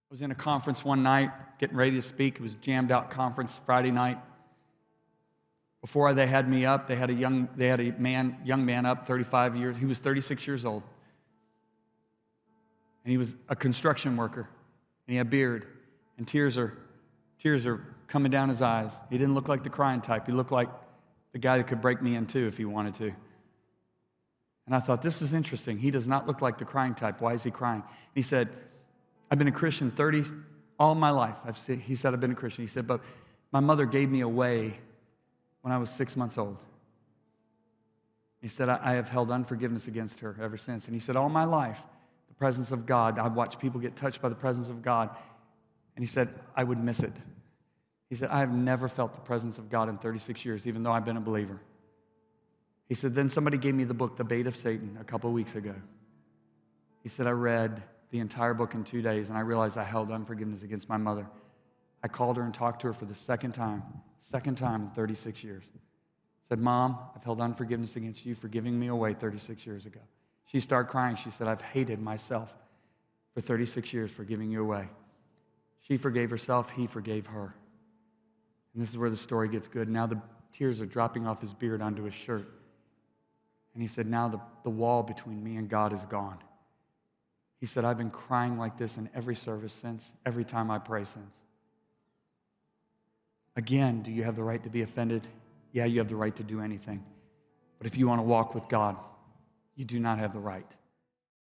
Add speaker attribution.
Speaker 1: I was in a conference one night, getting ready to speak. It was a jammed out conference Friday night. Before they had me up, they had a young man up, 35 years. He was 36 years old. And he was a construction worker. And he had a beard. And tears are coming down his eyes. He didn't look like the crying type. He looked like the guy that could break me in two if he wanted to. And I thought, this is interesting. He does not look like the crying type. Why is he crying? He said, I've been a Christian all my life. He said, I've been a Christian. He said, but my mother gave me away when I was 6 months old. He said, I have held unforgiveness against her ever since. And he said, all my life, the presence of God, I've watched people get touched by the presence of God. And he said, I would miss it. He said, I have never felt the presence of God in 36 years, even though I've been a believer. He said, then somebody gave me the book, The Bait of Satan, a couple of weeks ago. He said, I read the entire book in 2 days, and I realized I held unforgiveness against my mother. I called her and talked to her for the second time in 36 years. I said, Mom, I've held unforgiveness against you for giving me away 36 years ago. She started crying. She said, I've hated myself for 36 years for giving you away. She forgave herself. He forgave her. And this is where the story gets good. Now the tears are dropping off his beard onto his shirt. And he said, now the wall between me and God is gone. He said, I've been crying like this in every service since, every time I pray since. Again, do you have the right to be offended? Yeah, you have the right to do anything. But if you want to walk with God, you do not have the right.